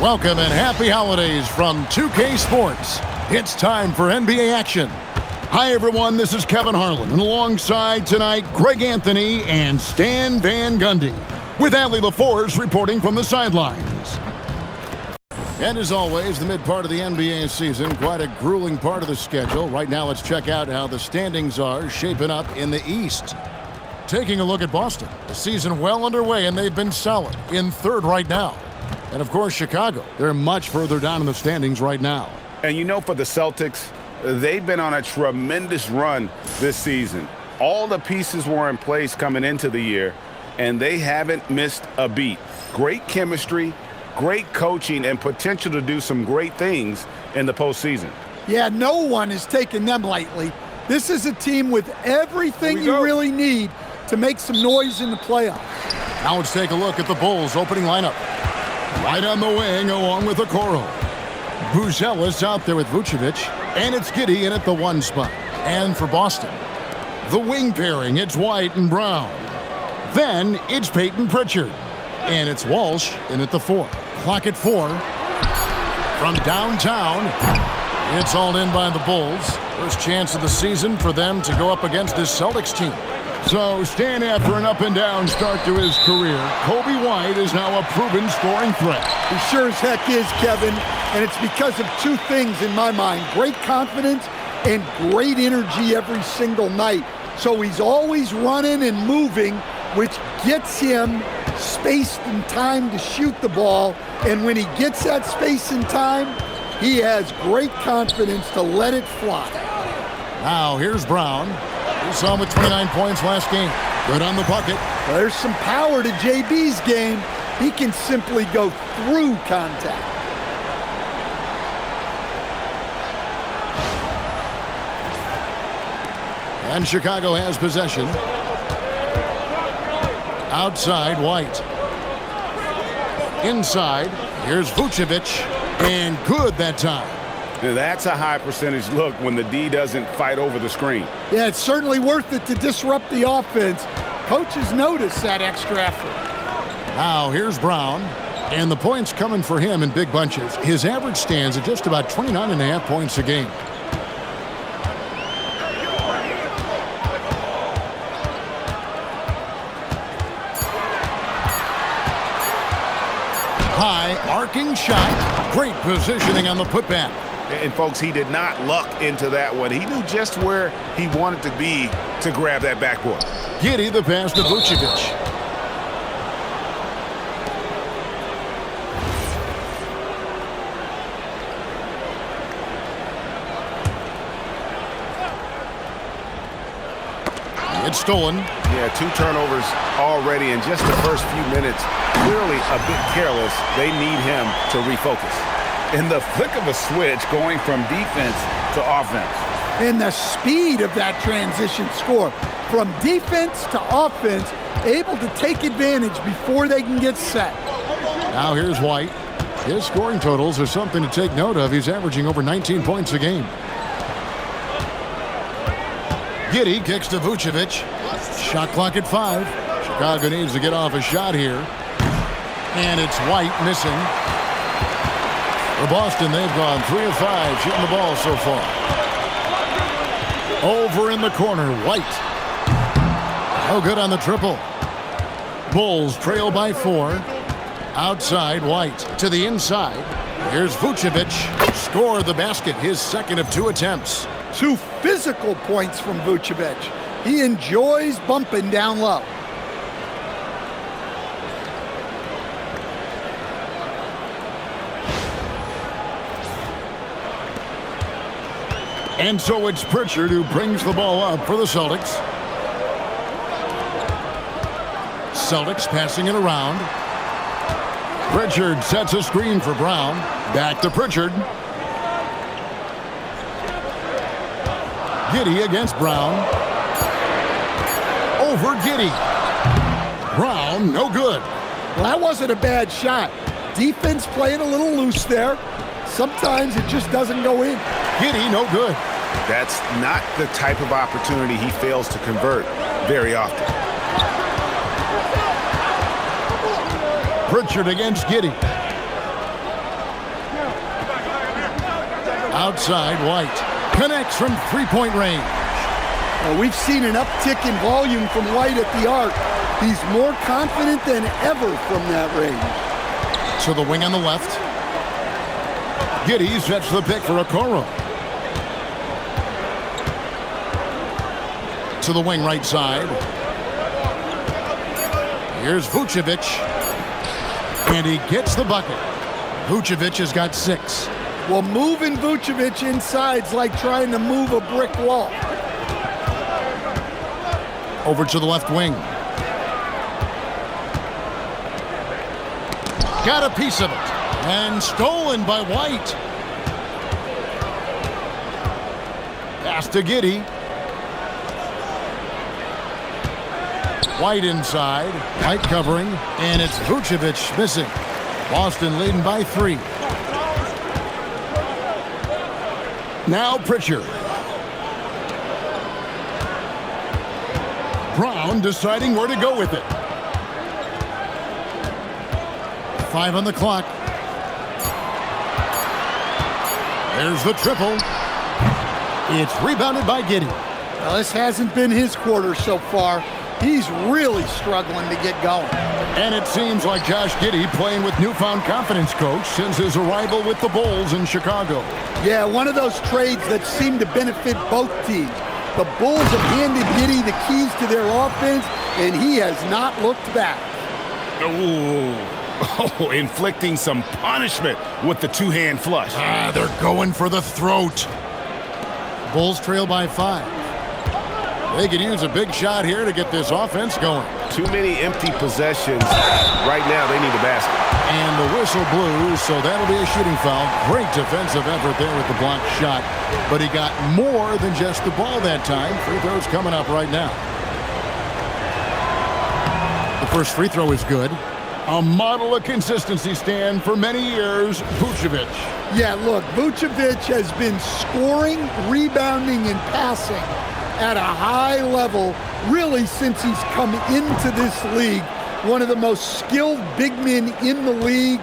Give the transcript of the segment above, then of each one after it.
Welcome and happy holidays from 2K Sports. It's time for NBA action. Hi, everyone. This is Kevin Harlan, and alongside tonight, Greg Anthony and Stan Van Gundy, with Allie LaForce reporting from the sidelines. And as always, the mid part of the NBA season, quite a grueling part of the schedule. Right now, let's check out how the standings are shaping up in the East. Taking a look at Boston, the season well underway, and they've been solid in third right now. And, of course, Chicago, they're much further down in the standings right now. And, you know, for the Celtics, they've been on a tremendous run this season. All the pieces were in place coming into the year, and they haven't missed a beat. Great chemistry, great coaching, and potential to do some great things in the postseason. Yeah, no one is taking them lightly. This is a team with everything you really need to make some noise in the playoffs. Now let's take a look at the Bulls' opening lineup. Right on the wing, along with Okoro. Buzelis out there with Vucevic, and it's Giddey in at the 1 spot. And for Boston, the wing pairing, it's White and Brown. Then it's Peyton Pritchard, and it's Walsh in at the 4. Clock at 4. From downtown, it's all in by the Bulls. First chance of the season for them to go up against this Celtics team. So, Stan, after an up-and-down start to his career, Kobe White is now a proven scoring threat. He sure as heck is, Kevin, and it's because of two things in my mind. Great confidence and great energy every single night. So he's always running and moving, which gets him space and time to shoot the ball. And when he gets that space and time, he has great confidence to let it fly. Now, here's Brown. We saw him with 29 points last game. Good on the bucket. Well, there's some power to JB's game. He can simply go through contact. And Chicago has possession. Outside, White. Inside, here's Vucevic. And good that time. Now, that's a high percentage look when the D doesn't fight over the screen. Yeah, it's certainly worth it to disrupt the offense. Coaches notice that extra effort. Now, here's Brown. And the points coming for him in big bunches. His average stands at just about 29.5 points a game. High arcing shot. Great positioning on the putback. And, folks, he did not luck into that one. He knew just where he wanted to be to grab that backboard. Giddey the pass to Vucevic. It's stolen. Yeah, 2 turnovers already in just the first few minutes. Clearly a bit careless. They need him to refocus. In the flick of a switch, going from defense to offense. And the speed of that transition score. From defense to offense, able to take advantage before they can get set. Now here's White. His scoring totals are something to take note of. He's averaging over 19 points a game. Giddey kicks to Vucevic. Shot clock at 5. Chicago needs to get off a shot here. And it's White missing. For Boston, they've gone 3 of 5 shooting the ball so far. Over in the corner, White. No good on the triple. Bulls trail by 4. Outside, White to the inside. Here's Vucevic. Scored the basket, his second of 2 attempts. 2 physical points from Vucevic. He enjoys bumping down low. And so it's Pritchard who brings the ball up for the Celtics. Celtics passing it around. Pritchard sets a screen for Brown. Back to Pritchard. Giddey against Brown. Over Giddey. Brown, no good. Well, that wasn't a bad shot. Defense playing a little loose there. Sometimes it just doesn't go in. Giddey, no good. That's not the type of opportunity he fails to convert very often. Pritchard against Giddey. Outside, White connects from three-point range. We've seen an uptick in volume from White at the arc. He's more confident than ever from that range. To the wing on the left. Giddey sets the pick for Okoro. To the wing right side. Here's Vucevic. And he gets the bucket. Vucevic has got 6. Well, moving Vucevic inside's like trying to move a brick wall. Over to the left wing. Got a piece of it. And stolen by White. Pass to Giddey. White inside. White covering. And it's Vucevic missing. Boston leading by 3. Now Pritchard. Brown deciding where to go with it. 5 on the clock. There's the triple. It's rebounded by Giddey. Well, this hasn't been his quarter so far. He's really struggling to get going. And it seems like Josh Giddey playing with newfound confidence, coach, since his arrival with the Bulls in Chicago. Yeah, one of those trades that seem to benefit both teams. The Bulls have handed Giddey the keys to their offense, and he has not looked back. Oh, inflicting some punishment with the two-hand flush. They're going for the throat. Bulls trail by 5. They could use a big shot here to get this offense going. Too many empty possessions. Right now, they need a basket. And the whistle blew, so that'll be a shooting foul. Great defensive effort there with the blocked shot. But he got more than just the ball that time. Free throws coming up right now. The first free throw is good. A model of consistency, Stan, for many years, Vucevic. Yeah, look, Vucevic has been scoring, rebounding, and passing at a high level really since he's come into this league. One of the most skilled big men in the league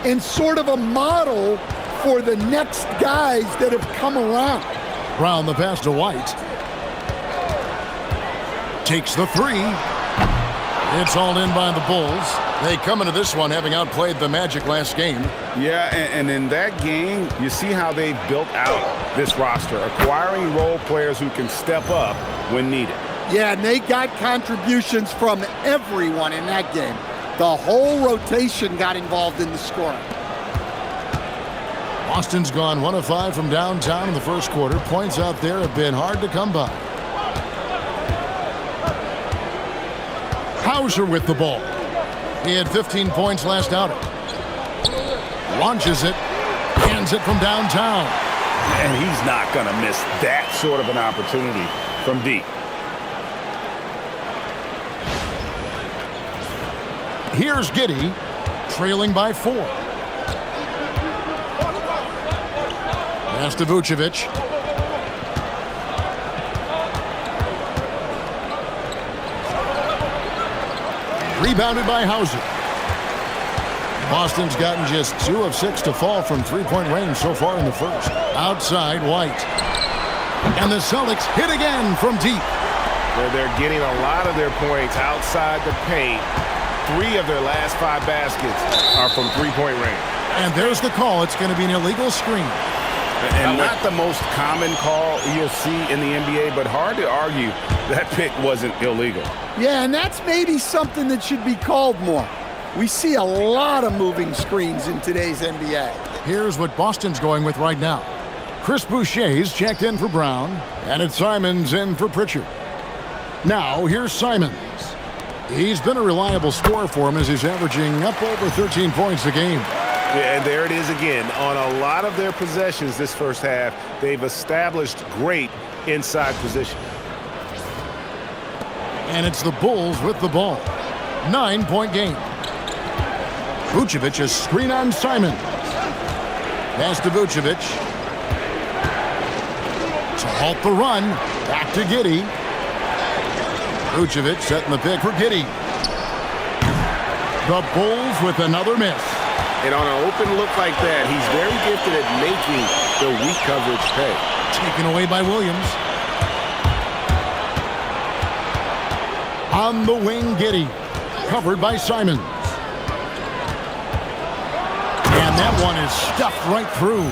and sort of a model for the next guys that have come around. Brown the pass to White. Takes the 3. It's all in by the Bulls. They come into this one having outplayed the Magic last game. Yeah, and in that game, you see how they've built out this roster, acquiring role players who can step up when needed. Yeah, and they got contributions from everyone in that game. The whole rotation got involved in the scoring. Boston's gone 1 of 5 from downtown in the first quarter. Points out there have been hard to come by. Hauser with the ball. He had 15 points last outing. Launches it. Hands it from downtown. And he's not going to miss that sort of an opportunity from deep. Here's Giddey, trailing by 4. Pass to Vucevic. Rebounded by Hauser. Boston's gotten just 2 of 6 to fall from three-point range so far in the first. Outside, White. And the Celtics hit again from deep. Where they're getting a lot of their points outside the paint. 3 of their last 5 baskets are from three-point range. And there's the call. It's going to be an illegal screen. And not the most common call you'll see in the NBA, but hard to argue that pick wasn't illegal. Yeah, and that's maybe something that should be called more. We see a lot of moving screens in today's NBA. Here's what Boston's going with right now. Chris Boucher's checked in for Brown, and it's Simons in for Pritchard. Now, here's Simons. He's been a reliable scorer for him as he's averaging up over 13 points a game. Yeah, and there it is again. On a lot of their possessions this first half, they've established great inside position. And it's the Bulls with the ball. 9-point game. Vucevic, a screen on Simons. Pass to Vucevic. To halt the run. Back to Giddey. Vucevic setting the pick for Giddey. The Bulls with another miss. And on an open look like that, he's very gifted at making the weak coverage pay. Taken away by Williams. On the wing, Giddey. Covered by Simons. And that one is stuffed right through.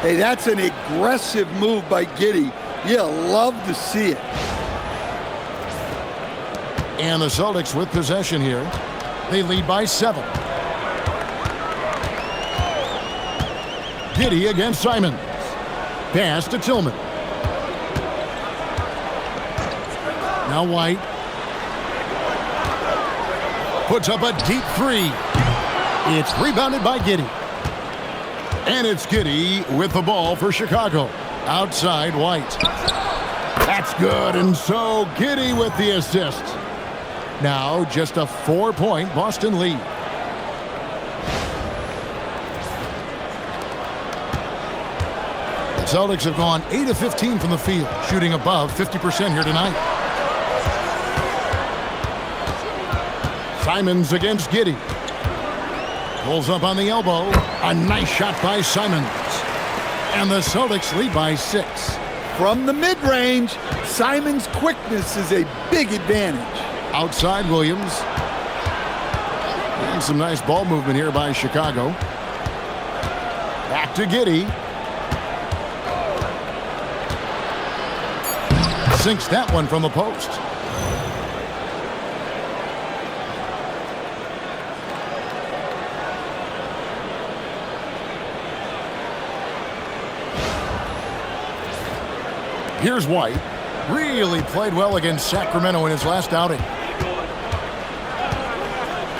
Hey, that's an aggressive move by Giddey. You love to see it. And the Celtics with possession here. They lead by 7. Giddey against Simons. Pass to Tillman. Now White. Puts up a deep 3. It's rebounded by Giddey. And it's Giddey with the ball for Chicago. Outside White. That's good, and so Giddey with the assist. Now just a 4-point Boston lead. The Celtics have gone 8 of 15 from the field, shooting above 50% here tonight. Simons against Giddey. Pulls up on the elbow. A nice shot by Simons. And the Celtics lead by 6. From the mid-range, Simons' quickness is a big advantage. Outside Williams. And some nice ball movement here by Chicago. Back to Giddey. Sinks that one from the post. Here's White. Really played well against Sacramento in his last outing.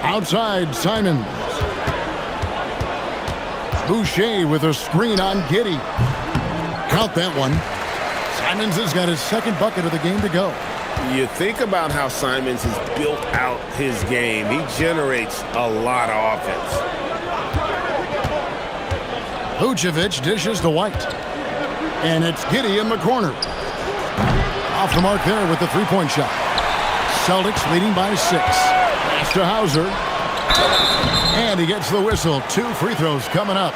Outside, Simons. Boucher with a screen on Giddey. Count that one. Simons has got his second bucket of the game to go. You think about how Simons has built out his game. He generates a lot of offense. Vucevic dishes to White. And it's Giddey in the corner. Off the mark there with the three-point shot. Celtics leading by 6. Pass to Hauser. And he gets the whistle. 2 free throws coming up.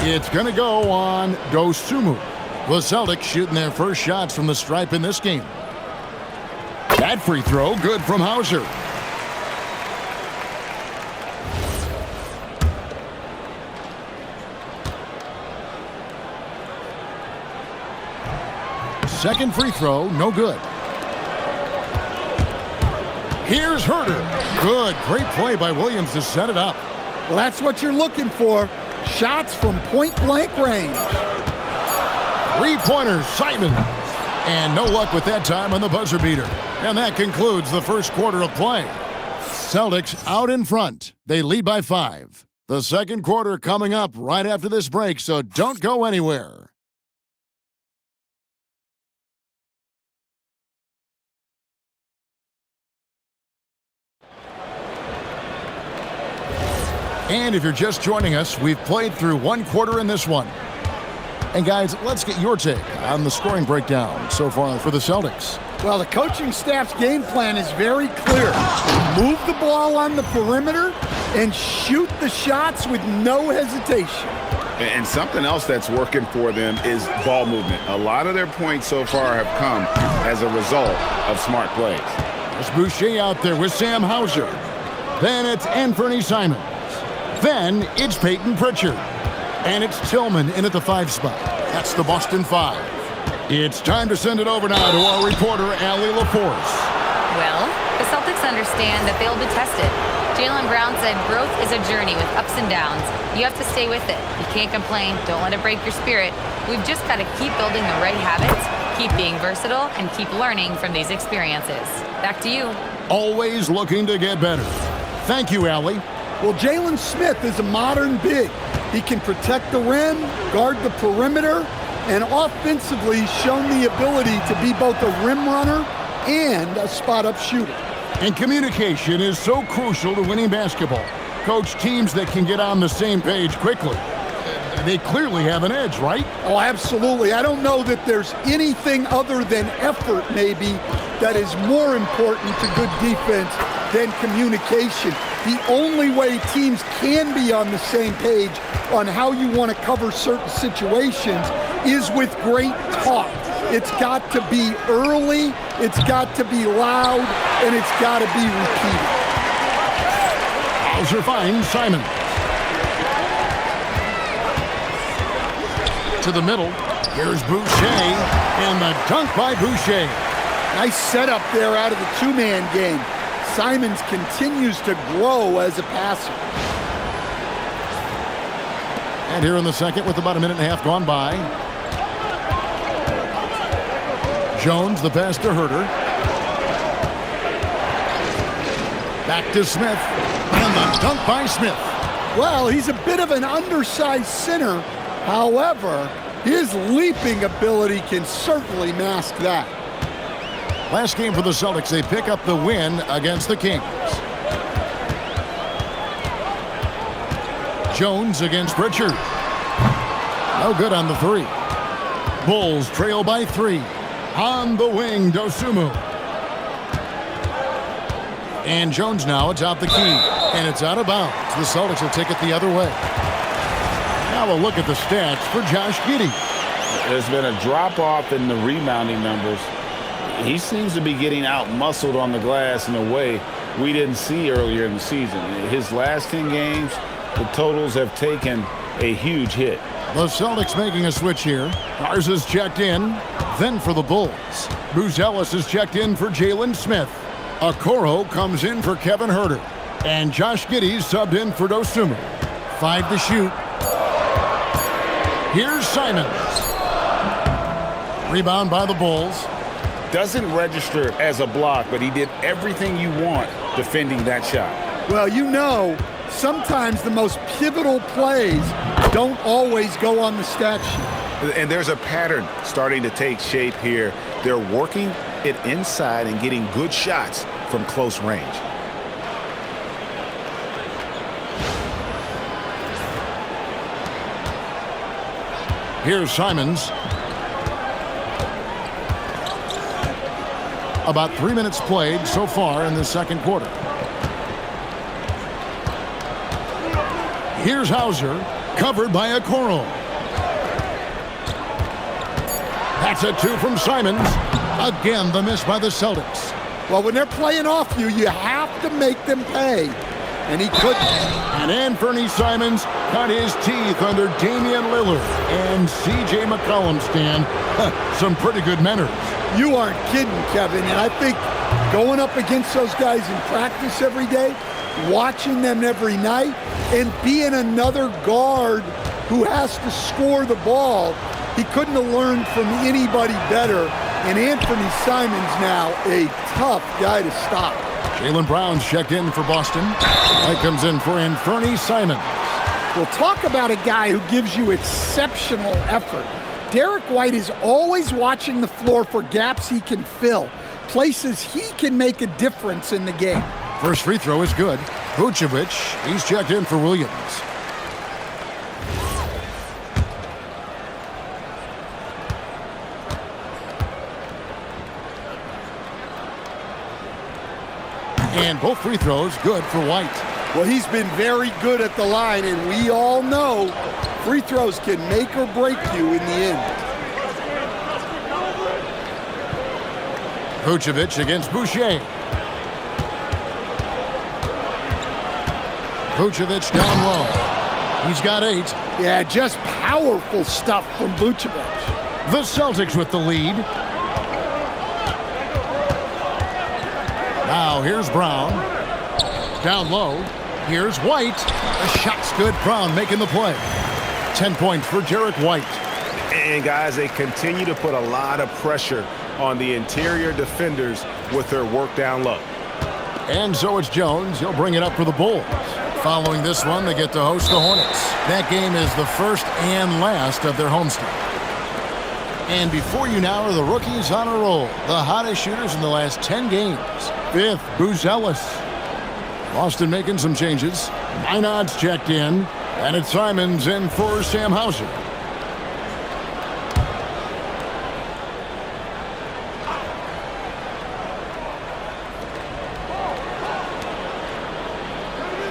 It's going to go on Dosunmu. The Celtics shooting their first shots from the stripe in this game. That free throw good from Hauser. Second free throw, no good. Here's Herter. Good, great play by Williams to set it up. Well, that's what you're looking for. Shots from point-blank range. Three-pointer, Simon. And no luck with that time on the buzzer beater. And that concludes the first quarter of play. Celtics out in front. They lead by 5. The second quarter coming up right after this break, so don't go anywhere. And if you're just joining us, we've played through one quarter in this one. And guys, let's get your take on the scoring breakdown so far for the Celtics. Well, the coaching staff's game plan is very clear. Move the ball on the perimeter and shoot the shots with no hesitation. And something else that's working for them is ball movement. A lot of their points so far have come as a result of smart plays. There's Boucher out there with Sam Hauser. Then it's Anthony Simons. Then it's Peyton Pritchard. And it's Tillman in at the 5 spot. That's the Boston 5. It's time to send it over now to our reporter, Allie LaForce. Well, the Celtics understand that they'll be tested. Jaylen Brown said growth is a journey with ups and downs. You have to stay with it. You can't complain. Don't let it break your spirit. We've just got to keep building the right habits, keep being versatile, and keep learning from these experiences. Back to you. Always looking to get better. Thank you, Allie. Well, Jalen Smith is a modern big. He can protect the rim, guard the perimeter, and offensively shown the ability to be both a rim runner and a spot-up shooter. And communication is so crucial to winning basketball. Coach, teams that can get on the same page quickly, they clearly have an edge, right? Oh, absolutely. I don't know that there's anything other than effort, maybe, that is more important to good defense than communication. The only way teams can be on the same page on how you want to cover certain situations is with great talk. It's got to be early, it's got to be loud, and it's got to be repeated. Hauser finds Simon. To the middle. Here's Boucher, and the dunk by Boucher. Nice setup there out of the two-man game. Simons continues to grow as a passer. And here in the second with about a minute and a half gone by. Jones, the pass to Herter. Back to Smith. And the dunk by Smith. Well, he's a bit of an undersized center. However, his leaping ability can certainly mask that. Last game for the Celtics, they pick up the win against the Kings. Jones against Pritchard. No good on the three. Bulls trail by 3. On the wing, Dosunmu. And Jones now atop the key. And it's out of bounds. The Celtics will take it the other way. Now a look at the stats for Josh Giddey. There's been a drop-off in the rebounding numbers. He seems to be getting out-muscled on the glass in a way we didn't see earlier in the season. His last 10 games, the totals have taken a huge hit. The Celtics making a switch here. Garza's checked in. Then for the Bulls. Buzelis is checked in for Jalen Smith. Okoro comes in for Kevin Herter. And Josh Giddey subbed in for Dosunmu. 5 to shoot. Here's Simons. Rebound by the Bulls. Doesn't register as a block, but he did everything you want defending that shot. Well, you know, sometimes the most pivotal plays don't always go on the stat sheet. And there's a pattern starting to take shape here. They're working it inside and getting good shots from close range. Here's Simons. About 3 minutes played so far in the second quarter. Here's Hauser, covered by Okoro. That's a 2 from Simons. Again, the miss by the Celtics. Well, when they're playing off you, you have to make them pay. And he couldn't. And Anthony Simons cut his teeth under Damian Lillard and C.J. McCollum, Stan. Some pretty good manners. You aren't kidding, Kevin. And I think going up against those guys in practice every day, watching them every night, and being another guard who has to score the ball, he couldn't have learned from anybody better. And Anthony Simons now a tough guy to stop. Jaylen Brown's checked in for Boston. That comes in for Anthony Simons. We'll talk about a guy who gives you exceptional effort. Derek White is always watching the floor for gaps he can fill, places he can make a difference in the game. First free throw is good. Vucevic, he's checked in for Williams. And both free throws good for White. Well, he's been very good at the line, and we all know free throws can make or break you in the end. Vucevic against Boucher. Vucevic down low. He's got 8. Yeah, just powerful stuff from Vucevic. The Celtics with the lead. Now here's Brown. Down low. Here's White. The shot's good. Brown making the play. 10 points for Derek White. And guys, they continue to put a lot of pressure on the interior defenders with their work down low. And so it's Jones. He'll bring it up for the Bulls. Following this one, they get to host the Hornets. That game is the first and last of their homestand. And before you now are the rookies on a roll. The hottest shooters in the last 10 games. 5th, Buzelis. Boston making some changes. Minod's checked in. And it's Simons in for Sam Hauser.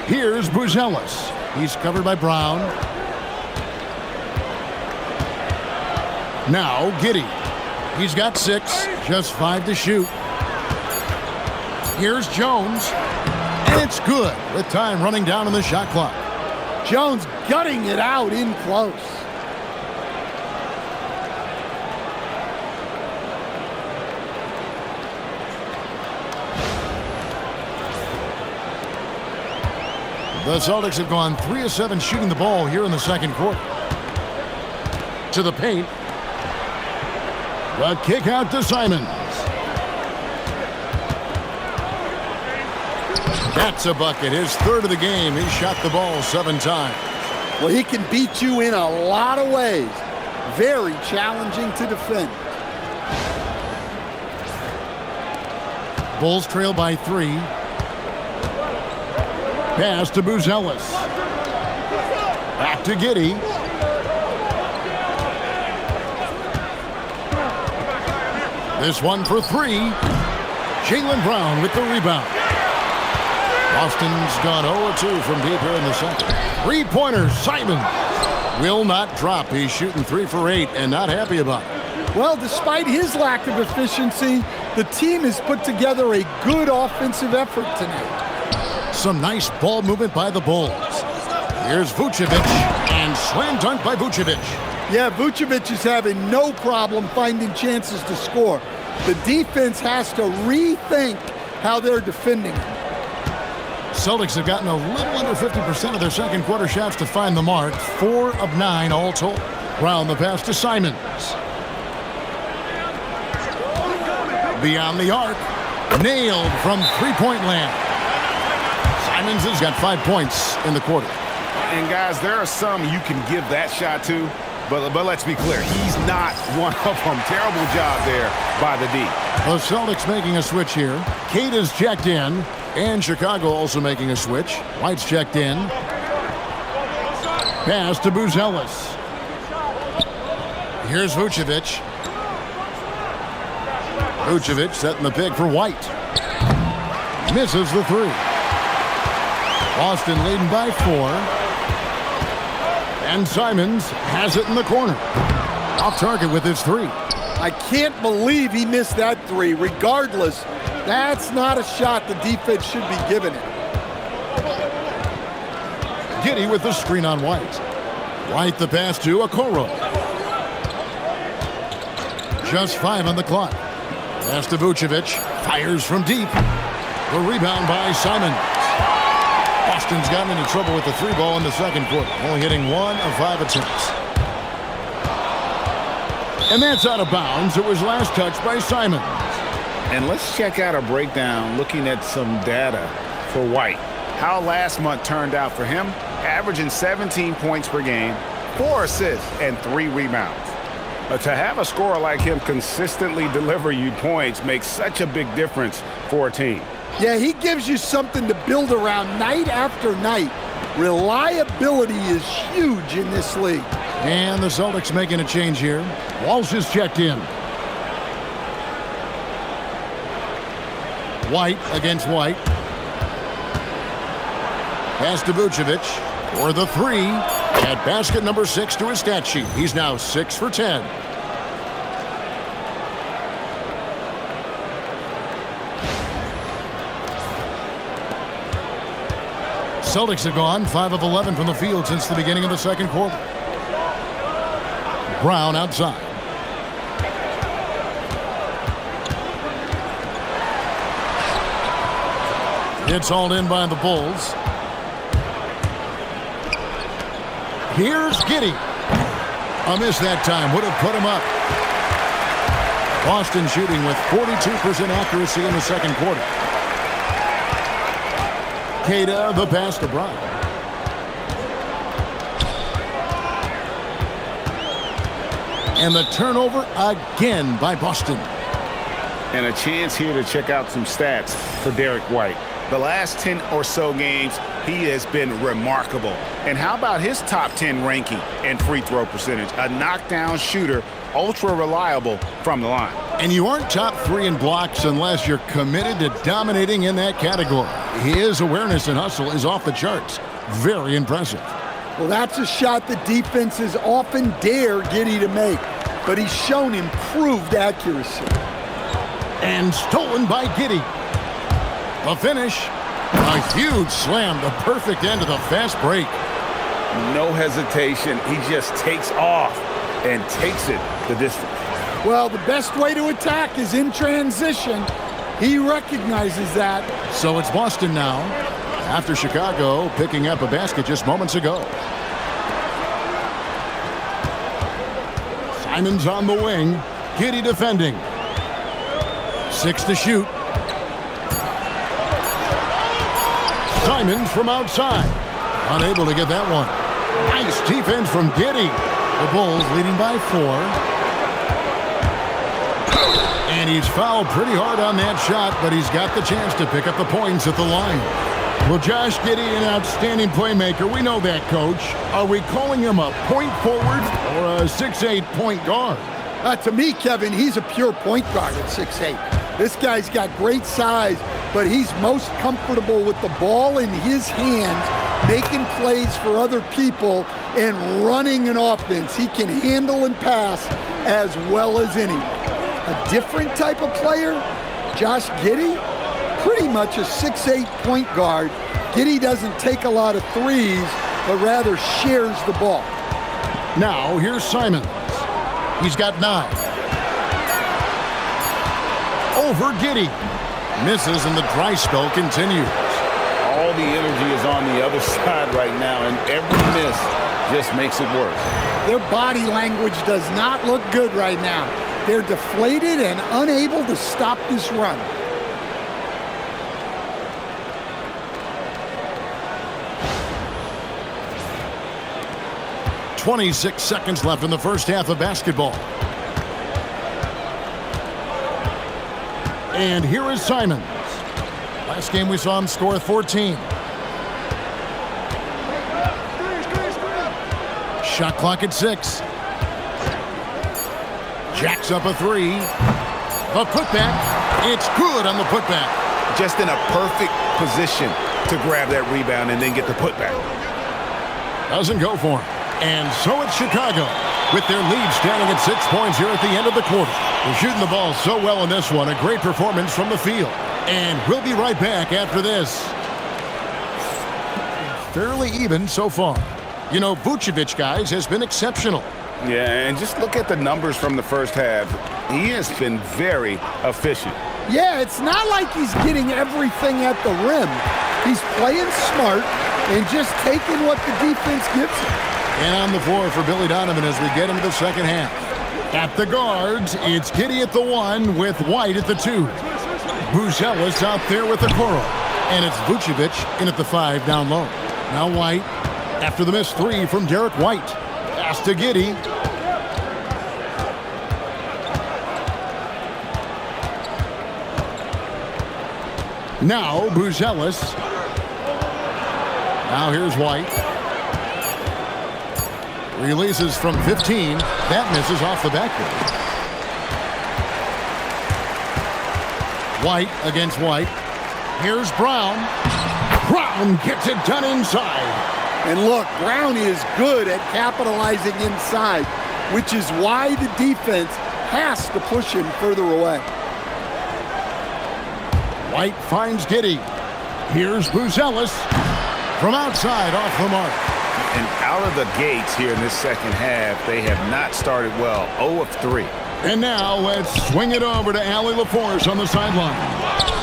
Here's Buzelis. He's covered by Brown. Now Giddey. He's got 6, just 5 to shoot. Here's Jones. And it's good with time running down on the shot clock. Jones gutting it out in close. The Celtics have gone 3 of 7 shooting the ball here in the second quarter. To the paint. The kick out to Simons. That's a bucket. His 3rd of the game. He shot the ball 7 times. Well, he can beat you in a lot of ways. Very challenging to defend. Bulls trail by 3. Pass to Buzelis. Back to Giddey. This one for 3. Jaylen Brown with the rebound. Boston's gone 0-2 from deep here in the second. 3-pointer, Simons. Will not drop. He's shooting 3 for 8 and not happy about it. Well, despite his lack of efficiency, the team has put together a good offensive effort tonight. Some nice ball movement by the Bulls. Here's Vucevic, and slam dunk by Vucevic. Yeah, Vucevic is having no problem finding chances to score. The defense has to rethink how they're defending him. Celtics have gotten a little under 50% of their second quarter shots to find the mark. 4 of 9 all told. Brown the pass to Simons. Beyond the arc. Nailed from three-point land. Simons has got 5 points in the quarter. And guys, there are some you can give that shot to, but let's be clear, he's not one of them. Terrible job there by the D. The Celtics making a switch here. Cade is checked in, and Chicago also making a switch. White's checked in. Pass to Buzelis. Here's Vucevic. Vucevic setting the pick for White. Misses the 3. Boston leading by 4. And Simons has it in the corner. Off target with his 3. I can't believe he missed that 3. Regardless, that's not a shot the defense should be giving it. Giddey with the screen on White. White the pass to Okoro. Just 5 on the clock. Pass to Vucevic. Fires from deep. The rebound by Simons. Boston's gotten into trouble with the 3 ball in the second quarter, only hitting 1 of 5 attempts. And that's out of bounds. It was last touched by Simons. And let's check out a breakdown looking at some data for White. How last month turned out for him, averaging 17 points per game, 4 assists, and 3 rebounds. But to have a scorer like him consistently deliver you points makes such a big difference for a team. Yeah, he gives you something to build around night after night. Reliability is huge in this league. And the Celtics making a change here. Walsh is checked in. White against White. Pass to Vucevic for the 3. At basket number 6 to his stat sheet. He's now 6 for 10. Celtics have gone 5 of 11 from the field since the beginning of the second quarter. Brown outside. It's hauled in by the Bulls. Here's Giddey. A miss that time. Would have put him up. Boston shooting with 42% accuracy in the second quarter. Queta, the pass to Brown. And the turnover again by Boston. And a chance here to check out some stats for Derek White. The last 10 or so games, he has been remarkable. And how about his top 10 ranking and free throw percentage? A knockdown shooter, ultra reliable from the line. And you aren't top 3 in blocks unless you're committed to dominating in that category. His awareness and hustle is off the charts. Very impressive. Well, that's a shot the defenses often dare Giddey to make. but he's shown improved accuracy. And stolen by Giddey. The finish, a huge slam, the perfect end of the fast break. No hesitation. He just takes off and takes it the distance. Well, the best way to attack is in transition. He recognizes that. So it's Boston now, after Chicago picking up a basket just moments ago. Simon's on the wing. Giddey defending. 6 to shoot. Simons from outside. Unable to get that one. Nice defense from Giddey. The Bulls leading by 4. And he's fouled pretty hard on that shot, but he's got the chance to pick up the points at the line. Well, Josh Giddey, an outstanding playmaker. We know that, Coach. Are we calling him a point forward or a 6'8" point guard? To me, Kevin, he's a pure point guard at 6'8". This guy's got great size, but he's most comfortable with the ball in his hands, making plays for other people and running an offense. He can handle and pass as well as anyone. A different type of player, Josh Giddey, pretty much a 6'8" point guard. Giddey doesn't take a lot of threes, but rather shares the ball. Now, here's Simons. He's got 9. Over Giddey. Misses, and the dry spell continues. All the energy is on the other side right now, and every miss just makes it worse. Their body language does not look good right now. They're deflated and unable to stop this run. .26 seconds left in the first half of basketball. And here is Simons. Last game we saw him score 14. Shot clock at 6. Jacks up a 3. The putback. It's good on the putback. Just in a perfect position to grab that rebound and then get the putback. Doesn't go for him. And so it's Chicago with their lead standing at 6 points here at the end of the quarter. They're shooting the ball so well in this one. A great performance from the field. And we'll be right back after this. Fairly even so far. You know, Vucevic, guys, has been exceptional. Yeah, and just look at the numbers from the first half. He has been very efficient. Yeah, it's not like he's getting everything at the rim. He's playing smart and just taking what the defense gives him. And on the floor for Billy Donovan as we get into the second half. At the guards, it's Giddey at the 1 with White at the 2. Buzelis out there with the Okoro. And it's Vucevic in at the 5 down low. Now White after the missed 3 from Derek White. Pass to Giddey. Now Buzelis. Now here's White. Releases from 15. That misses off the backboard. White against White. Here's Brown. Brown gets it done inside. And look, Brown is good at capitalizing inside, which is why the defense has to push him further away. White finds Giddey. Here's Buzelis. From outside, off the mark. And out of the gates here in this second half, they have not started well. 0 of 3. And now let's swing it over to Allie LaForce on the sideline.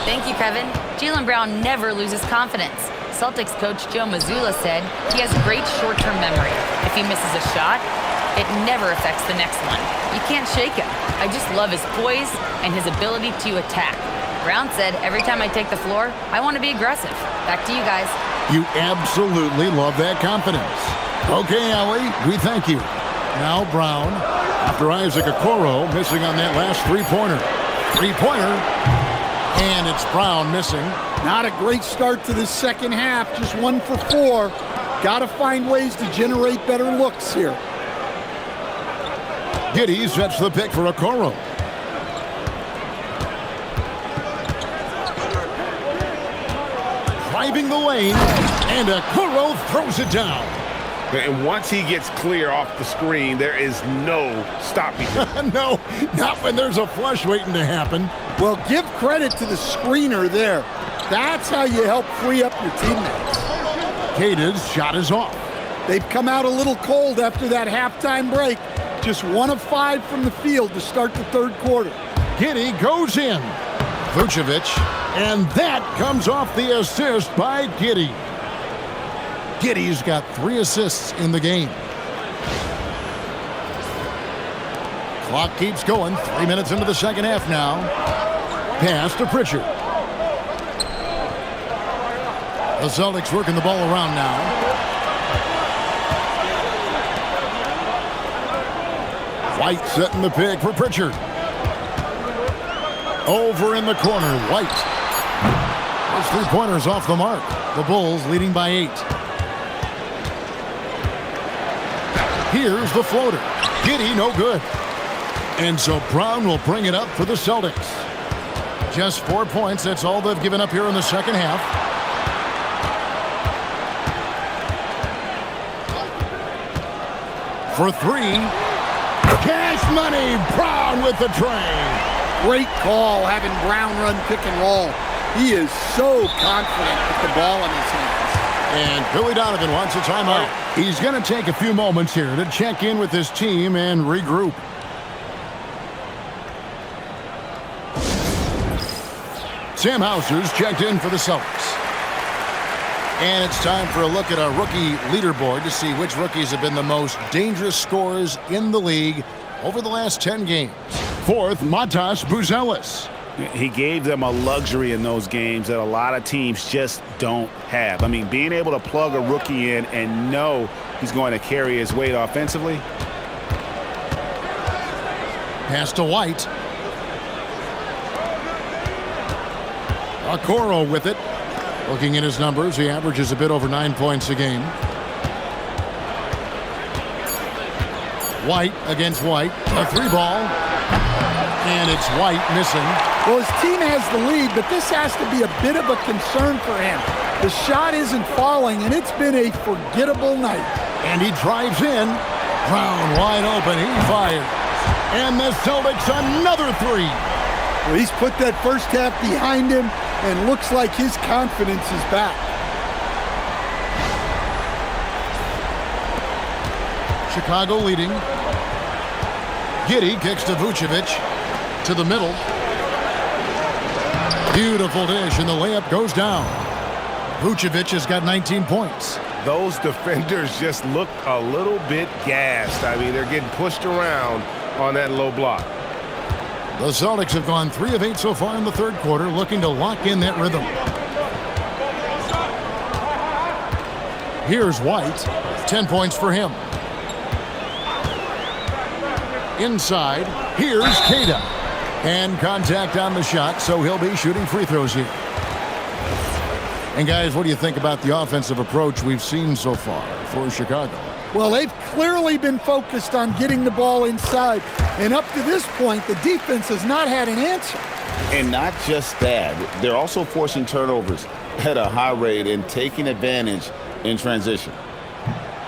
Thank you, Kevin. Jaylen Brown never loses confidence. Celtics coach Joe Mazzulla said he has great short-term memory. If he misses a shot, it never affects the next one. You can't shake him. I just love his poise and his ability to attack. Brown said, every time I take the floor, I want to be aggressive. Back to you guys. You absolutely love that confidence. Okay, Allie, we thank you. Now Brown, after Isaac Okoro missing on that last three-pointer. Three-pointer, and it's Brown missing. Not a great start to the second half, just 1 for 4. Got to find ways to generate better looks here. Giddey sets the pick for Okoro. Driving the lane, and Okoro throws it down. And once he gets clear off the screen, there is no stopping him. No, not when there's a flush waiting to happen. Well, give credit to the screener there. That's how you help free up your teammates. Keita's shot is off. They've come out a little cold after that halftime break. Just 1 of 5 from the field to start the third quarter. Giddey goes in. Vucevic, and that comes off the assist by Giddey. Giddey's got 3 assists in the game. Clock keeps going. 3 minutes into the second half now. Pass to Pritchard. The Celtics working the ball around now. White setting the pick for Pritchard. Over in the corner, White. Those 3-pointers off the mark. The Bulls leading by 8. Here's the floater. Giddey, no good. And so Brown will bring it up for the Celtics. Just 4 points. That's all they've given up here in the second half. For 3. Cash money. Brown with the tray. Great call having Brown run pick and roll. He is so confident with the ball in his hands. And Billy Donovan wants a timeout. He's going to take a few moments here to check in with his team and regroup. Sam Hauser's checked in for the Celtics. And it's time for a look at our rookie leaderboard to see which rookies have been the most dangerous scorers in the league over the last 10 games. 4th, Matas Buzelis. He gave them a luxury in those games that a lot of teams just don't have. I mean, being able to plug a rookie in and know he's going to carry his weight offensively. Pass to White. Okoro with it. Looking at his numbers, he averages a bit over 9 points a game. White against White. A 3-ball. And it's White missing. Well, his team has the lead, but this has to be a bit of a concern for him. The shot isn't falling, and it's been a forgettable night. And he drives in. Brown wide open. He fires. And the Celtics another 3. Well, he's put that first half behind him, and looks like his confidence is back. Chicago leading. Giddey kicks to Vucevic. To the middle. Beautiful dish, and the layup goes down. Vucevic has got 19 points. Those defenders just look a little bit gassed. I mean, they're getting pushed around on that low block. The Celtics have gone 3 of 8 so far in the third quarter, looking to lock in that rhythm. Here's White. 10 points for him. Inside, here's Keita. And contact on the shot, so he'll be shooting free throws here. And guys, what do you think about the offensive approach we've seen so far for Chicago? Well, they've clearly been focused on getting the ball inside. And up to this point, the defense has not had an answer. And not just that, they're also forcing turnovers at a high rate and taking advantage in transition.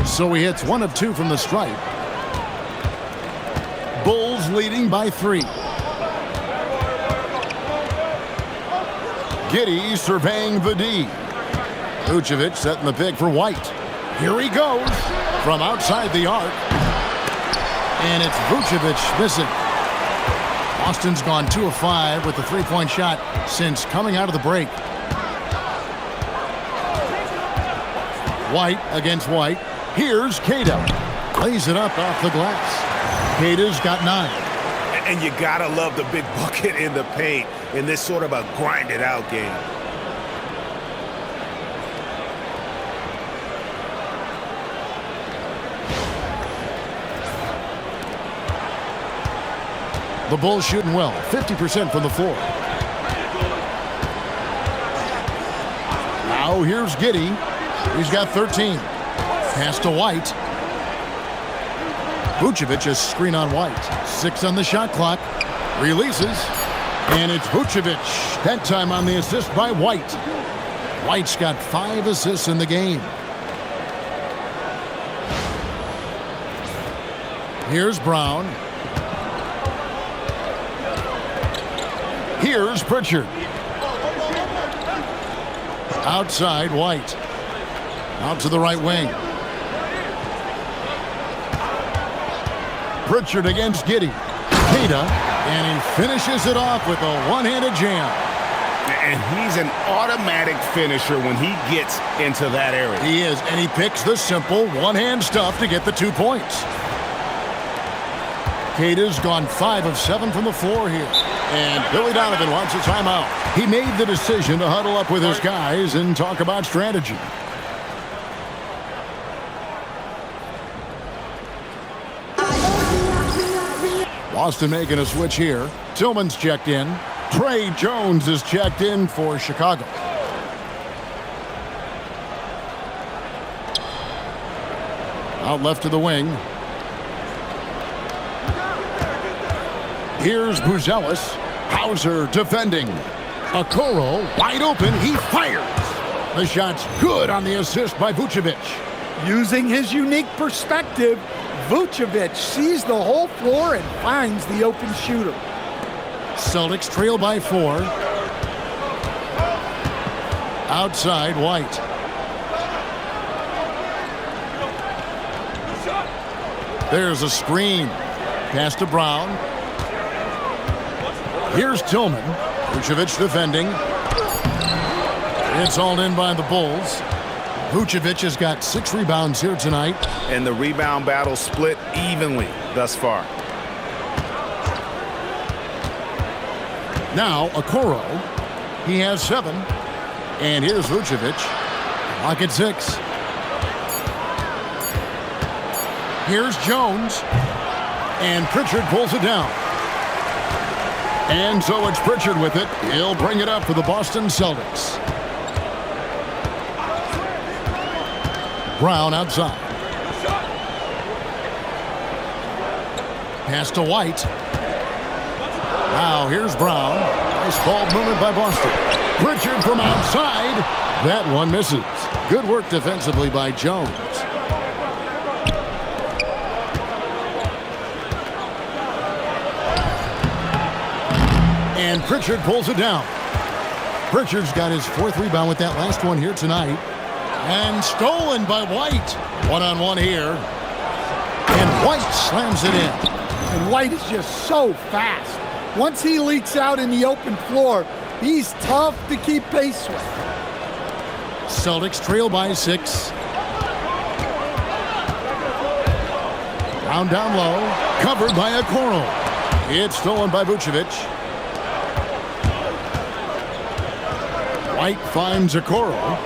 So he hits 1 of 2 from the stripe. Bulls leading by 3. Giddey surveying the D. Vucevic setting the pick for White. Here he goes from outside the arc. And it's Vucevic missing. Boston's gone 2 of 5 with the 3-point shot since coming out of the break. White against White. Here's Keita. Lays it up off the glass. Keita's got 9. And you gotta love the big bucket in the paint in this sort of a grinded out game. The Bulls shooting well, 50% from the floor. Now here's Giddey. He's got 13. Pass to White. Vucevic is screen on White. 6 on the shot clock. Releases. And it's Vucevic. That time on the assist by White. White's got 5 assists in the game. Here's Brown. Here's Pritchard. Outside, White. Out to the right wing. Pritchard against Giddey. Queta, and he finishes it off with a one-handed jam. And he's an automatic finisher when he gets into that area. He is, and he picks the simple one-hand stuff to get the 2 points. Queta's gone 5 of 7 from the floor here. And Billy Donovan wants a timeout. He made the decision to huddle up with his guys and talk about strategy. Boston making a switch here. Tillman's checked in. Trey Jones is checked in for Chicago. Out left to the wing. Here's Buzelis. Hauser defending. Okoro wide open. He fires. The shot's good on the assist by Vucevic. Using his unique perspective, Vucevic sees the whole floor and finds the open shooter. Celtics trail by 4. Outside, White. There's a screen. Pass to Brown. Here's Tillman. Vucevic defending. It's hauled in by the Bulls. Vucevic has got 6 rebounds here tonight. And the rebound battle split evenly thus far. Now, Okoro. He has 7. And here's Vucevic. Lock at 6. Here's Jones. And Pritchard pulls it down. And so it's Pritchard with it. He'll bring it up for the Boston Celtics. Brown outside. Pass to White. Now here's Brown. Nice ball movement by Boston. Pritchard from outside. That one misses. Good work defensively by Jones. And Pritchard pulls it down. Pritchard's got his 4th rebound with that last one here tonight. And stolen by White. One-on-one here. And White slams it in. And White is just so fast. Once he leaks out in the open floor, he's tough to keep pace with. Celtics trail by 6. Brown down low. Covered by Okoro. It's stolen by Vucevic. White finds Okoro.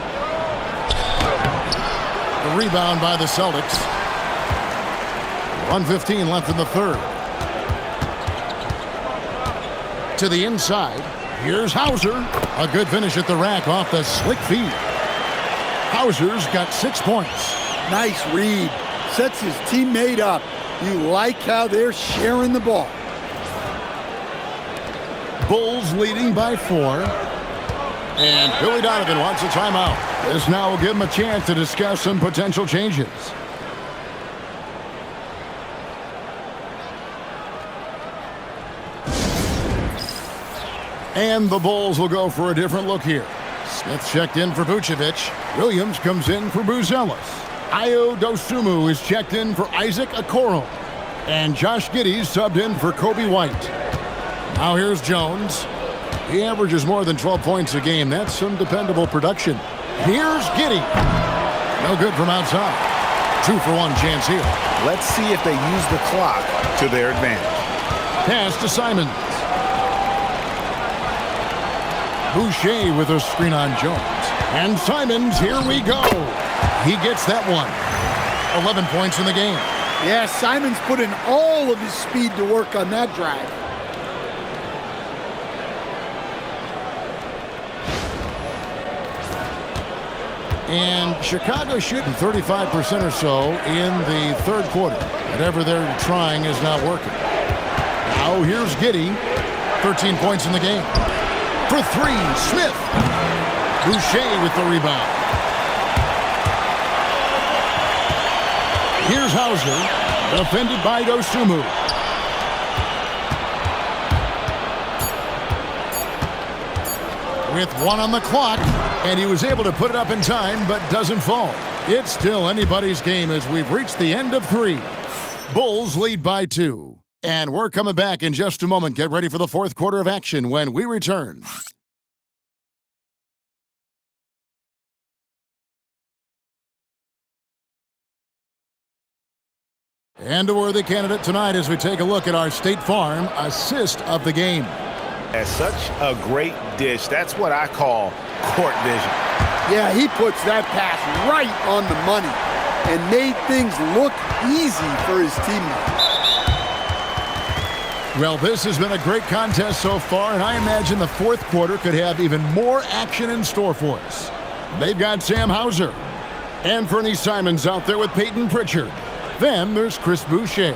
The rebound by the Celtics. 1:15 left in the 3rd. To the inside. Here's Hauser. A good finish at the rack off the slick feed. Hauser's got 6 points. Nice read. Sets his teammate up. You like how they're sharing the ball. Bulls leading by 4. And Billy Donovan wants a timeout. This now will give him a chance to discuss some potential changes. And the Bulls will go for a different look here. Smith checked in for Vucevic. Williams comes in for Buzelis. Ayo Dosunmu is checked in for Isaac Okoro. And Josh Giddey subbed in for Kobe White. Now here's Jones. He averages more than 12 points a game. That's some dependable production. Here's Giddey. No good from outside. 2-for-1 chance here. Let's see if they use the clock to their advantage. Pass to Simons. Boucher with a screen on Jones. And Simons, here we go. He gets that one. 11 points in the game. Yeah, Simons put in all of his speed to work on that drive. And Chicago shooting 35% or so in the 3rd quarter. Whatever they're trying is not working. Now here's Giddey. 13 points in the game. For 3, Smith. Boucher with the rebound. Here's Hauser. Defended by Dosumu. With 1 on the clock, and he was able to put it up in time, but doesn't fall. It's still anybody's game as we've reached the end of 3. Bulls lead by 2. And we're coming back in just a moment. Get ready for the fourth quarter of action when we return. And a worthy candidate tonight as we take a look at our State Farm assist of the game. As such a great dish. That's what I call court vision. Yeah, he puts that pass right on the money and made things look easy for his teammates. Well, this has been a great contest so far, and I imagine the fourth quarter could have even more action in store for us. They've got Sam Hauser and Fernie Simons out there with Peyton Pritchard. Then there's Chris Boucher.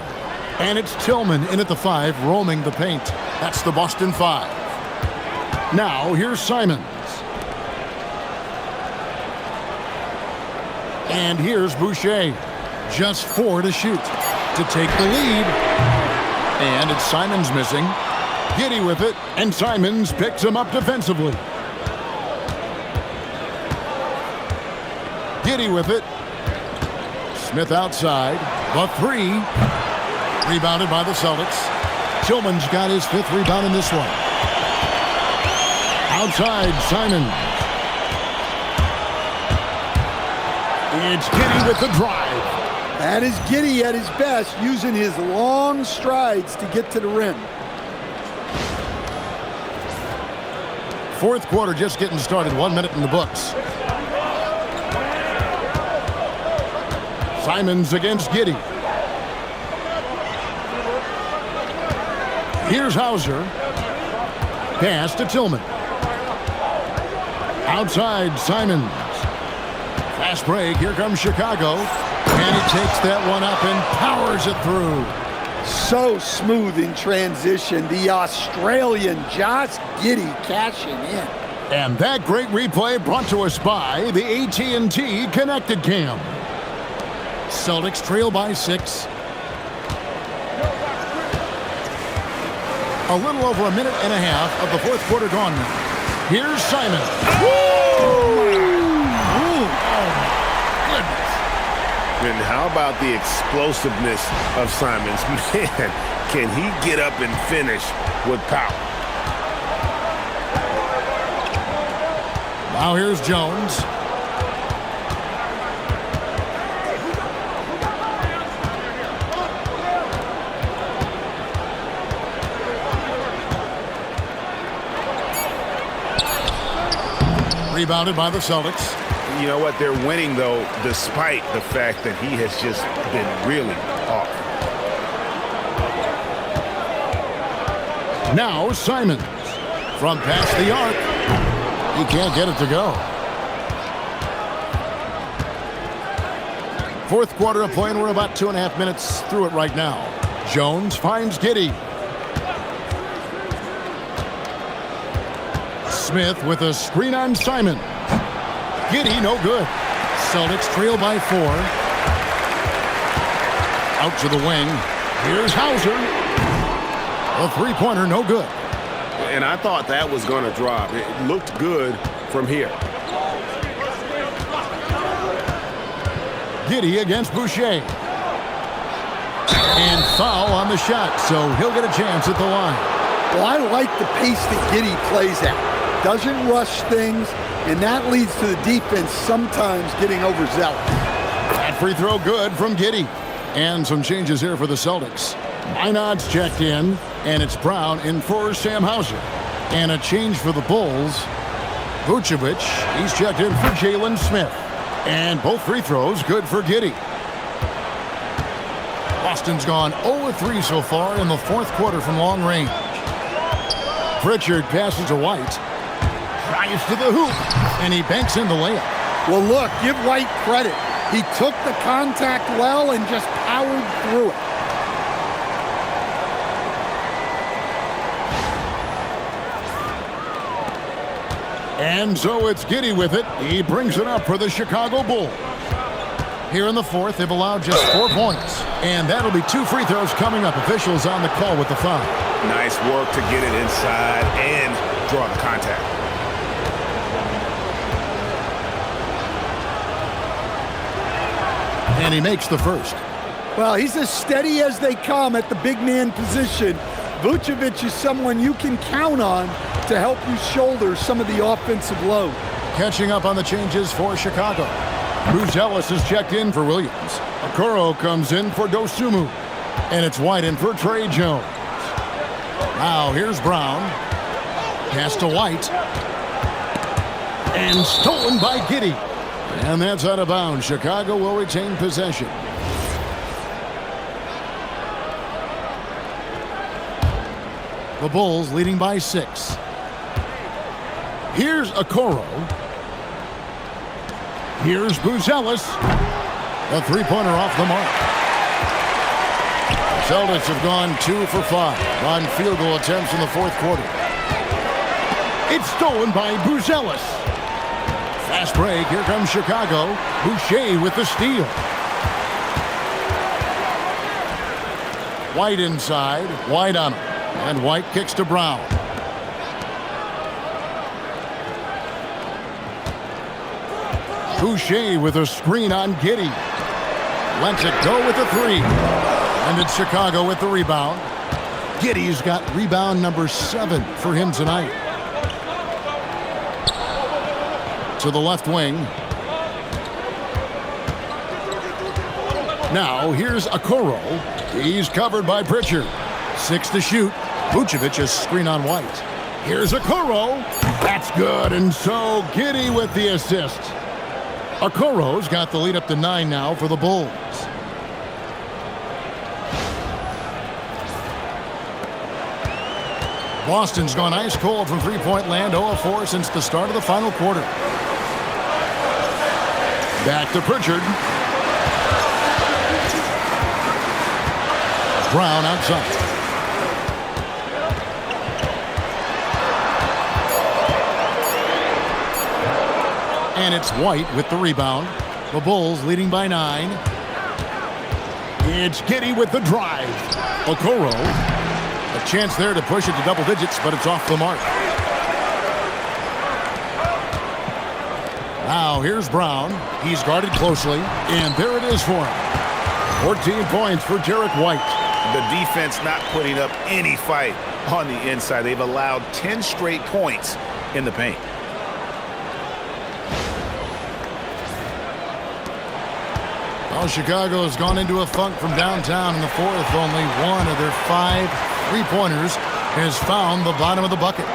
And it's Tillman in at the 5, roaming the paint. That's the Boston 5. Now, here's Simons. And here's Boucher. Just 4 to shoot to take the lead. And it's Simons missing. Giddey with it, and Simons picks him up defensively. Giddey with it. Smith outside. The 3. Rebounded by the Celtics. Tillman's got his 5th rebound in this one. Outside, Simons. It's Giddey with the drive. That is Giddey at his best, using his long strides to get to the rim. Fourth quarter just getting started. 1 minute in the books. Simons against Giddey. Here's Hauser. Pass to Tillman. Outside, Simons. Fast break. Here comes Chicago. And he takes that one up and powers it through. So smooth in transition. The Australian Josh Giddey cashing in. And that great replay brought to us by the AT&T Connected Cam. Celtics trail by 6. A little over a minute and a half of the fourth quarter gone now. Here's Simon. And how about the explosiveness of Simons? Man, can he get up and finish with power? Now here's Jones. Rebounded by the Celtics. You know what? They're winning, though, despite the fact that he has just been really off. Now Simons from past the arc. He can't get it to go. Fourth quarter of play, and we're about 2.5 minutes through it right now. Jones finds Giddey. Smith with a screen on Simon. Giddey, no good. Celtics trail by 4. Out to the wing. Here's Hauser. A three-pointer, no good. And I thought that was going to drop. It looked good from here. Giddey against Boucher. And foul on the shot, so he'll get a chance at the line. Well, I like the pace that Giddey plays at. Doesn't rush things, and that leads to the defense sometimes getting overzealous. That free throw good from Giddey. And some changes here for the Celtics. Minod's checked in, and it's Brown in for Sam Hauser. And a change for the Bulls. Vucevic, he's checked in for Jalen Smith. And both free throws good for Giddey. Boston's gone 0-3 so far in the fourth quarter from long range. Pritchard passes to White. Drives to the hoop, and he banks in the layup. Well, look, give White credit. He took the contact well and just powered through it. And so it's Giddey with it. He brings it up for the Chicago Bulls. Here in the fourth, they've allowed just 4 points. And that'll be 2 free throws coming up. Officials on the call with the foul. Nice work to get it inside and draw the contact. And he makes the first. Well, he's as steady as they come at the big man position. Vucevic is someone you can count on to help you shoulder some of the offensive load. Catching up on the changes for Chicago. Bruce Ellis is checked in for Williams. Okoro comes in for Dosunmu. And it's White in for Trey Jones. Now here's Brown. Pass to White. And stolen by Giddey. And that's out of bounds. Chicago will retain possession. The Bulls leading by 6. Here's Okoro. Here's Buzelis. A three-pointer off the mark. The Celtics have gone 2 for 5 on field goal attempts in the fourth quarter. It's stolen by Buzelis. Fast break. Here comes Chicago. Boucher with the steal. White inside. White on him. And White kicks to Brown. Boucher with a screen on Giddey. Lets it go with a 3. And it's Chicago with the rebound. Giddey's got rebound number 7 for him tonight. To the left wing. Now here's Okoro. He's covered by Pritchard. 6 to shoot. Vucevic is screen on White. Here's Okoro. That's good. And so Giddey with the assist. Okoro's got the lead up to 9 now for the Bulls. Boston's gone ice cold from three-point land, 0-4 since the start of the final quarter. Back to Pritchard. Brown outside. And it's White with the rebound. The Bulls leading by 9. It's Giddey with the drive. Okoro. A chance there to push it to double digits, but it's off the mark. Now here's Brown. He's guarded closely, and there it is for him. 14 points for Derek White. The defense not putting up any fight on the inside. They've allowed 10 straight points in the paint. Well, Chicago has gone into a funk from downtown in the fourth. Only one of their 5 three-pointers has found the bottom of the bucket.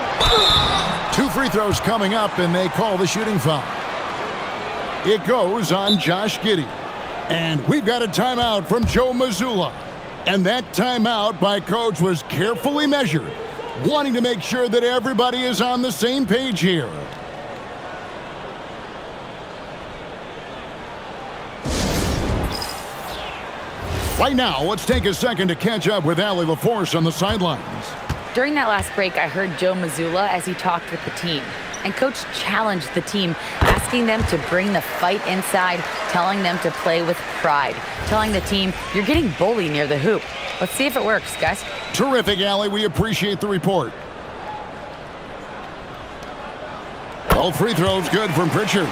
2 free throws coming up, and they call the shooting foul. It goes on Josh Giddey. And we've got a timeout from Joe Mazzulla. And that timeout by Coach was carefully measured, wanting to make sure that everybody is on the same page here. Right now, let's take a second to catch up with Allie LaForce on the sidelines. During that last break, I heard Joe Mazzulla as he talked with the team. And Coach challenged the team, asking them to bring the fight inside, telling them to play with pride, telling the team, you're getting bullied near the hoop. Let's see if it works, guys. Terrific, Allie. We appreciate the report. All free throws good from Pritchard.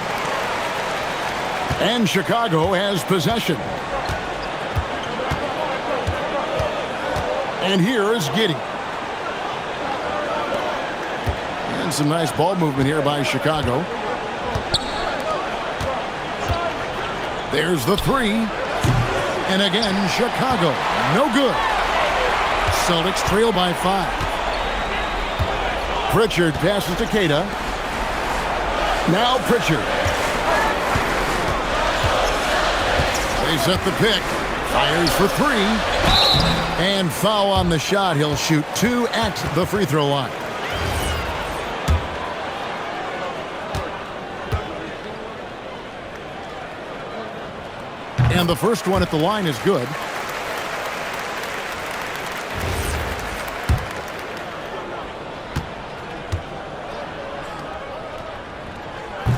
And Chicago has possession. And here is Giddey. And some nice ball movement here by Chicago. There's the 3. And again, Chicago. No good. Celtics trail by 5. Pritchard passes to Queta. Now Pritchard. They set the pick. Fires for 3. And foul on the shot. He'll shoot 2 at the free throw line. And the first one at the line is good.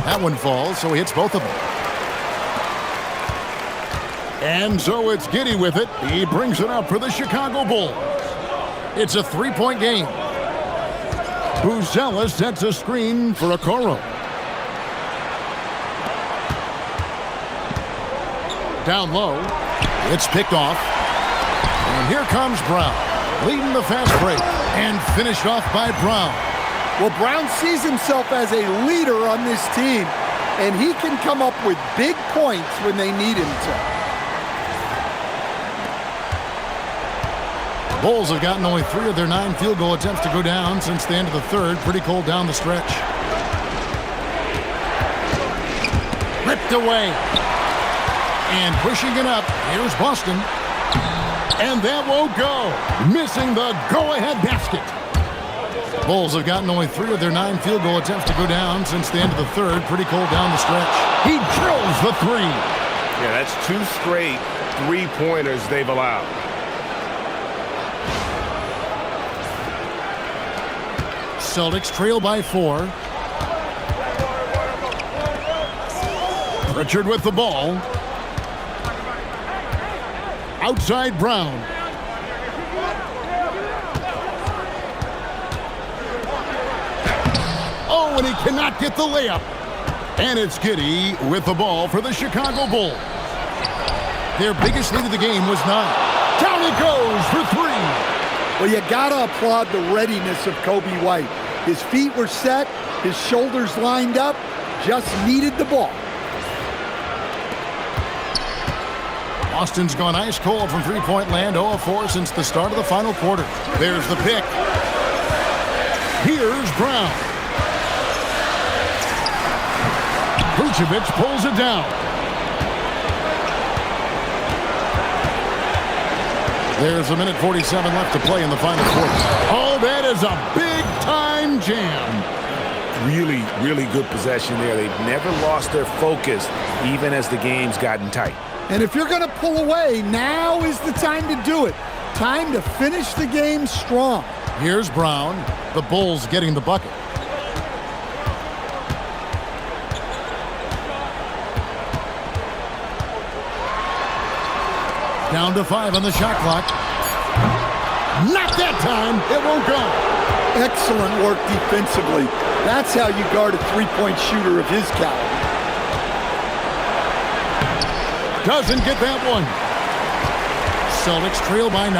That one falls, so he hits both of them. And so it's Giddey with it. He brings it up for the Chicago Bulls. It's a 3-point game. Buzella sets a screen for Okoro. Down low. It's picked off. And here comes Brown, leading the fast break. And finished off by Brown. Well, Brown sees himself as a leader on this team, and he can come up with big points when they need him to. Bulls have gotten only 3 of their 9 field goal attempts to go down since the end of the third. Pretty cold down the stretch. Ripped away. And pushing it up. Here's Boston. And that won't go. Missing the go-ahead basket. Bulls have gotten only 3 of their 9 field goal attempts to go down since the end of the third. Pretty cold down the stretch. He drills the 3. Yeah, that's 2 straight 3-pointers they've allowed. Celtics trail by 4. Pritchard with the ball. Outside Brown. Oh, and he cannot get the layup. And it's Giddey with the ball for the Chicago Bulls. Their biggest lead of the game was 9. Down it goes for 3. Well, you gotta applaud the readiness of Kobe White. His feet were set, his shoulders lined up, just needed the ball. Boston's gone ice cold from three-point land, 0 of 4 since the start of the final quarter. There's the pick. Here's Brown. Vucevic pulls it down. There's a minute 47 left to play in the final quarter. Oh, that is a big-time jam. Really, really good possession there. They've never lost their focus, even as the game's gotten tight. And if you're going to pull away, now is the time to do it. Time to finish the game strong. Here's Brown. The Bulls getting the bucket. Down to 5 on the shot clock. Not that time. It won't go. Excellent work defensively. That's how you guard a three-point shooter of his caliber. Doesn't get that one. Celtics trail by 9.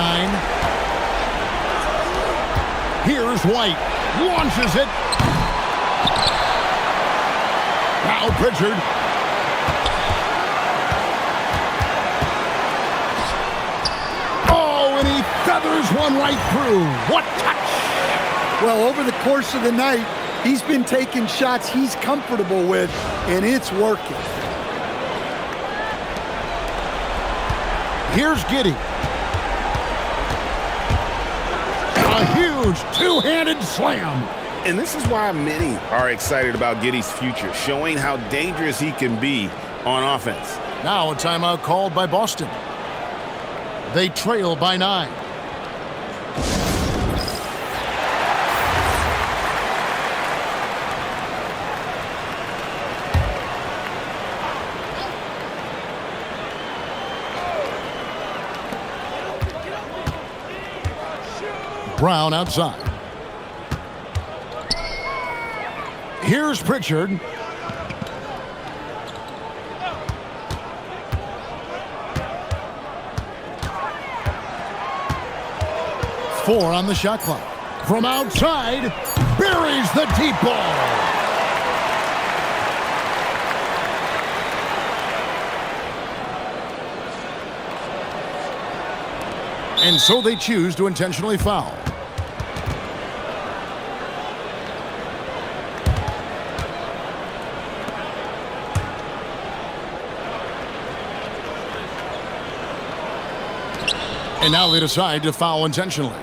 Here's White. Launches it. Now Pritchard. Oh, and he feathers one right through. What touch! Well, over the course of the night, he's been taking shots he's comfortable with, and it's working. Here's Giddey. A huge two-handed slam. And this is why many are excited about Giddey's future, showing how dangerous he can be on offense. Now a timeout called by Boston. They trail by 9. Brown outside. Here's Pritchard. Four on the shot clock. From outside, buries the deep ball. And so they choose to intentionally foul. And now they decide to foul intentionally.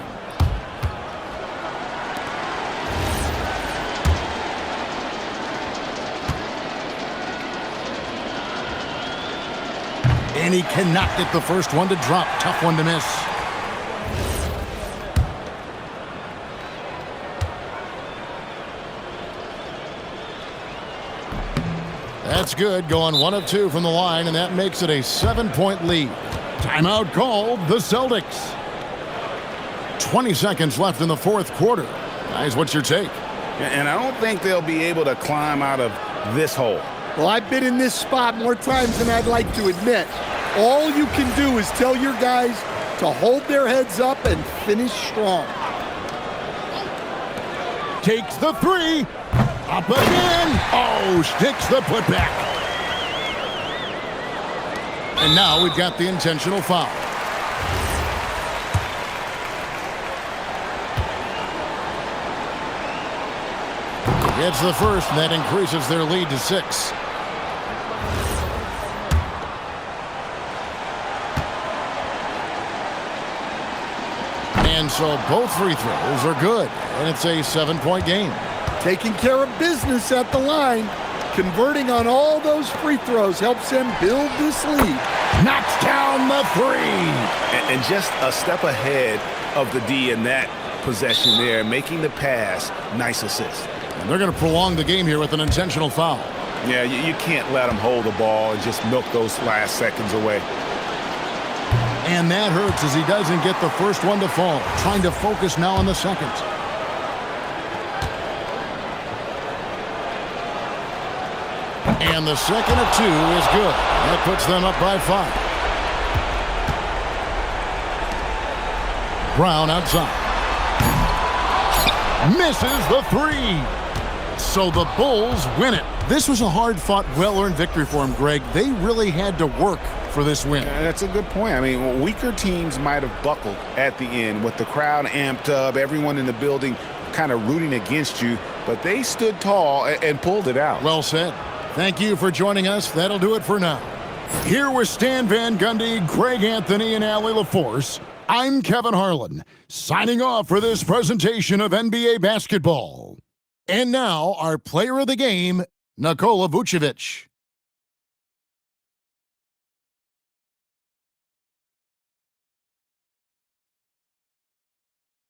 And he cannot get the first one to drop. Tough one to miss. That's good, going 1 of 2 from the line, and that makes it a 7-point lead. Timeout called, the Celtics. 20 seconds left in the fourth quarter. Guys, what's your take? And I don't think they'll be able to climb out of this hole. Well, I've been in this spot more times than I'd like to admit. All you can do is tell your guys to hold their heads up and finish strong. Takes the three. Up again. Oh, sticks the putback. And now we've got the intentional foul. It's the first, and that increases their lead to 6. And so both free throws are good, and it's a 7-point game. Taking care of business at the line, converting on all those free throws helps them build this lead. Knocks down the three. And just a step ahead of the D in that possession there, making the pass. Nice assist. And they're going to prolong the game here with an intentional foul. Yeah, you can't let them hold the ball and just milk those last seconds away. And that hurts as he doesn't get the first one to fall. Trying to focus now on the second. And the second of 2 is good. That puts them up by 5. Brown outside. Misses the 3. So the Bulls win it. This was a hard-fought, well-earned victory for them, Greg. They really had to work for this win. That's a good point. I mean, weaker teams might have buckled at the end with the crowd amped up, everyone in the building kind of rooting against you, but they stood tall and pulled it out. Well said. Thank you for joining us. That'll do it for now. Here with Stan Van Gundy, Greg Anthony, and Allie LaForce, I'm Kevin Harlan, signing off for this presentation of NBA basketball. And now, our player of the game, Nikola Vucevic.